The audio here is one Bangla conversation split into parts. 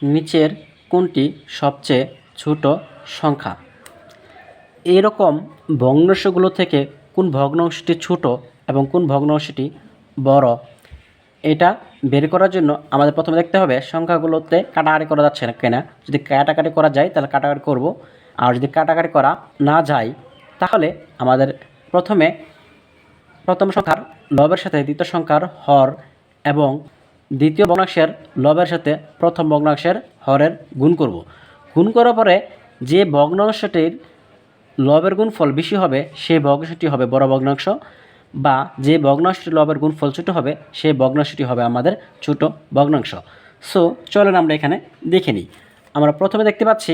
নিচের কোনটি সবচেয়ে ছোট সংখ্যা? এরকম ভগ্নাংশগুলো থেকে কোন ভগ্নাংশটি ছোট এবং কোন ভগ্নাংশটি বড়, এটা বের করার জন্য আমাদের প্রথমে দেখতে হবে সংখ্যাগুলোতে কাটাকাটি করা যাচ্ছে না কিনা। যদি কাটাকাটি করা যায় তাহলে কাটাকাটি করব, আর যদি কাটাকাটি করা না যায় তাহলে আমাদের প্রথম সংখ্যার লবের সাথে দ্বিতীয় সংখ্যার হর এবং দ্বিতীয় ভগ্নাংশের লবের সাথে প্রথম ভগ্নাংশের হরের গুণ করব। গুণ করার পরে যে ভগ্নাংশটির লবের গুণফল বেশি হবে সেই ভগ্নাংশটি হবে বড় ভগ্নাংশ, বা যে ভগ্নাংশটির লবের গুণফল ছোটো হবে সেই ভগ্নাংশটি হবে আমাদের ছোট ভগ্নাংশ। সো চলেন আমরা এখানে দেখে নিই। আমরা প্রথমে দেখতে পাচ্ছি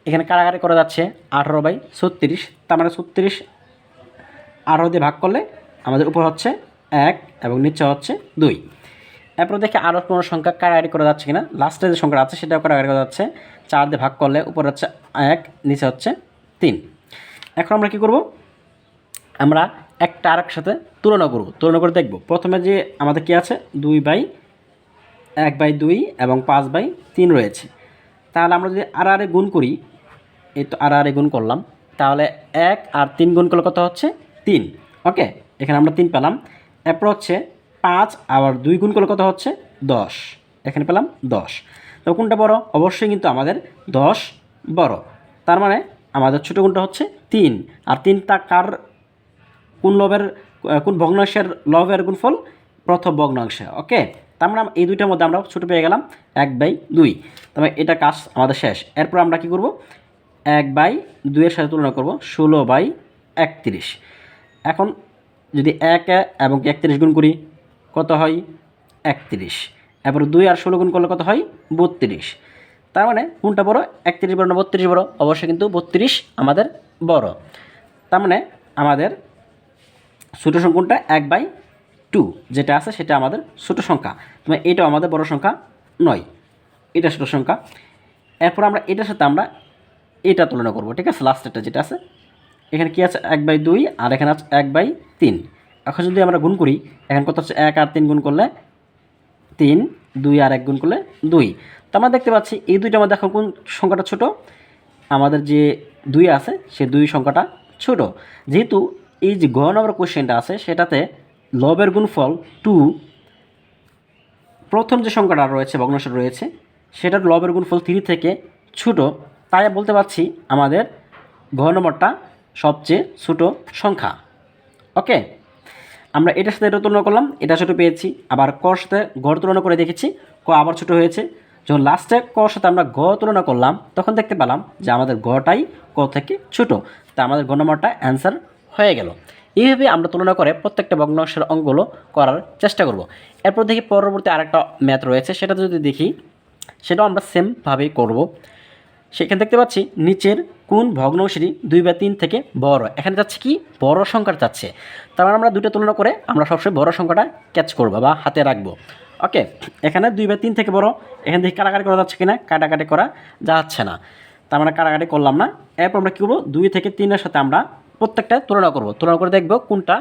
এখানে কাটাকাটি করা যাচ্ছে 18/36, তার মানে 36 18 দিয়ে ভাগ করলে আমাদের উপর হচ্ছে 1 এবং নিচে হচ্ছে 2। এরপর দেখে আরও কোনো সংখ্যা কাটাকাটি করা যাচ্ছে কিনা। লাস্টে যে সংখ্যা আছে সেটাও কাটাকাটি করা যাচ্ছে। 4 দিয়ে ভাগ করলে উপর হচ্ছে 1, নিচে হচ্ছে 3। এখন আমরা কী করব, আমরা একটা আর সাথে তুলনা করব। তুলনা করে দেখব প্রথমে যে আমাদের কী আছে 2/1/2 এবং 5/3 রয়েছে। তাহলে আমরা যদি আর গুণ করি, এই তো আর গুণ করলাম, তাহলে 1 আর 3 গুণ করলে কত হচ্ছে 3। ওকে, এখানে আমরা 3 পেলাম। এরপর হচ্ছে 5 আবার 2 গুণ করলে কত হচ্ছে 10, এখানে পেলাম 10। তো কোনটা বড়? অবশ্যই কিন্তু আমাদের 10 বড়। তার মানে আমাদের ছোটো গুণটা হচ্ছে 3, আর 3টা কার কোন ভগ্নাংশের লবের গুণফল? প্রথম ভগ্নাংশে। ওকে, তার মানে এই দুইটার মধ্যে আমরা ছোটো পেয়ে গেলাম 1/2। তবে এটা কাজ আমাদের শেষ। এরপর আমরা কি করব, 1/2 এর সাথে তুলনা করব 16/31। এখন যদি 1 এবং 31 গুণ করি কত হয় 31। এরপর 2 আর 16 গুণ করলে কত হয় 32। তার মানে কোনটা বড়? 31 বড় না 32 বড়? অবশ্যই কিন্তু 32 আমাদের বড়। তার মানে আমাদের ছোটো সংখ্যাটা 1/2 যেটা আছে সেটা আমাদের ছোটো সংখ্যা। মানে এটাও আমাদের বড় সংখ্যা নয়, এটা ছোটো সংখ্যা। এরপর আমরা এটার সাথে আমরা এটা তুলনা করব, ঠিক আছে। লাস্টেরটা যেটা আছে এখানে কি আছে 1/2 আর এখানে আছে 1/3। এখন যদি আমরা গুণ করি, এখানে কত হচ্ছে 1 আর 3 গুণ করলে 3, 2 আর 1 গুণ করলে 2। তো আমরা দেখতে পাচ্ছি এই দুইটার মধ্যে এখন কোন সংখ্যাটা ছোট? আমাদের যে 2 আছে সে 2 সংখ্যাটা ছোট। যেহেতু এই যে গ নম্বর কোশ্চেনটা আছে সেটাতে লবের গুণফল 2, প্রথম যে সংখ্যাটা রয়েছে ভগ্নাংশ রয়েছে সেটার লবের গুণফল 3 থেকে ছোট, তাই বলতে পারছি আমাদের ঘ নম্বরটা সবচেয়ে ছোট সংখ্যা। ওকে, আমরা এটার সাথে এটা তুলনা করলাম, এটা ছোটো পেয়েছি। আবার কর সাথে ঘর তুলনা করে দেখেছি, ক আবার ছোটো হয়েছে। যখন লাস্টে কর সাথে আমরা ঘ তুলনা করলাম তখন দেখতে পেলাম যে আমাদের ঘটাই ক থেকে ছোটো, তা আমাদের ঘ নম্বরটা অ্যান্সার হয়ে গেল। এইভাবে আমরা তুলনা করে প্রত্যেকটা ভগ্নাংশের অঙ্কগুলো করার চেষ্টা করব। এরপর দেখি পরবর্তী আরেকটা ম্যাথ রয়েছে, সেটা যদি দেখি সেটাও আমরা সেমভাবেই করব। সেখানে দেখতে পাচ্ছি নিচের কোন ভগ্নাংশটি 2/3 থেকে বড়। এখানে যাচ্ছে কি বড় সংখ্যাটা যাচ্ছে, তার মানে আমরা দুটো তুলনা করে আমরা সবসময় বড় সংখ্যাটা ক্যাচ করবো বা হাতে রাখবো। ওকে, এখানে 2/3 থেকে বড়। এখান থেকে কাটাকাটি করা যাচ্ছে কিনা? কাটাকাটি করা যাচ্ছে না, তার মানে কাটাকাটি করলাম না। এরপর আমরা কী করবো, 2 থেকে 3-এর সাথে আমরা প্রত্যেকটা তুলনা করব। তুলনা করে দেখব কোনটা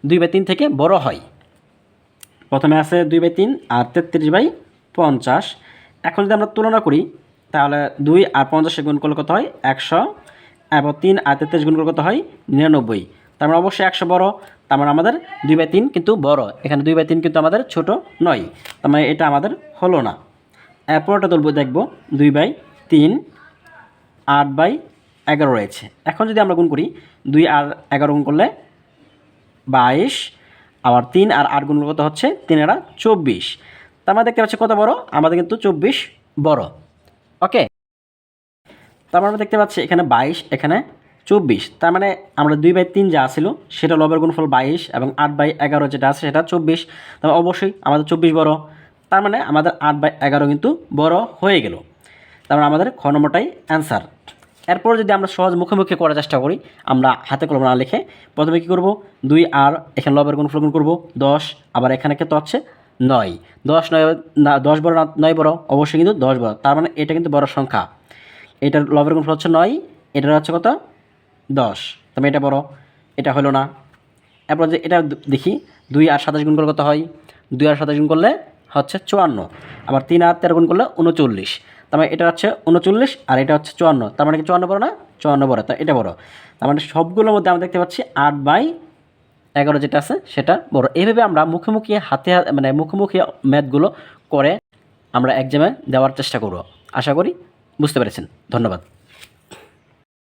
2/3 থেকে বড় হয়। প্রথমে আছে 2/3 আর 33/50। এখন যদি আমরা তুলনা করি তাহলে 2 আর 50 গুণ করলে কত হয় 100, এবং 3 আর 33 গুণ করলে কত হয় 99। তার মানে অবশ্যই 100 বড়, তার মানে আমাদের 2/3 কিন্তু বড়। এখানে 2/3 কিন্তু আমাদের ছোট নয়, তার মানে এটা আমাদের হলো না। এরপরটা তুলব, দেখব 2/3 8/11 রয়েছে। এখন যদি আমরা গুণ করি 2 আর 11 গুণ করলে 22, আবার 3 আর 8 গুণ করলে কত হচ্ছে 3 আর 24। তার মানে দেখতে পাচ্ছি কত বড়? আমাদের কিন্তু 24 বড়। ওকে, তারপর আমরা দেখতে পাচ্ছি এখানে 22, এখানে 24। তার মানে আমরা 2/3 যা ছিল সেটা লবের গুণফল 22 এবং 8/11 যেটা আছে সেটা 24। তাহলে অবশ্যই আমাদের 24 বড়, তার মানে আমাদের 8/11 কিন্তু বড় হয়ে গেল। তার মানে আমাদের খ নম্বরটাই অ্যান্সার। এরপর যদি আমরা সহজ মুখোমুখি করার চেষ্টা করি, আমরা হাতে কলম না লিখে প্রথমে কী করব, 2 আর এখানে লবের গুণফল গুণ করব 10, আবার এখানে কত হচ্ছে 9। 10 9 না 10 বড় না 9 বড়? অবশ্যই কিন্তু 10 বড়, তার মানে এটা কিন্তু বড় সংখ্যা। এটার লবের গুণফল হচ্ছে 9, এটার হচ্ছে কত 10, তবে এটা বড়, এটা হলো না। এরপর যে এটা দেখি 2 আর 27 গুণ করলে কত হয়, 2 আর 27 গুণ করলে হচ্ছে 54, আবার 3 আর 13 গুণ করলে 39, তার মানে এটা হচ্ছে 39 আর এটা হচ্ছে 54, তার মানে কি 54 বড় না? 54 বড়, তাই এটা বড়। তার মানে সবগুলোর মধ্যে আমরা দেখতে পাচ্ছি 8/11 যেটা আছে সেটা বড়। এইভাবে আমরা মুখোমুখি মানে মুখোমুখি ম্যাথগুলো করে আমরা এক্সামে দেওয়ার চেষ্টা করব। আশা করি বুঝতে পেরেছেন। ধন্যবাদ।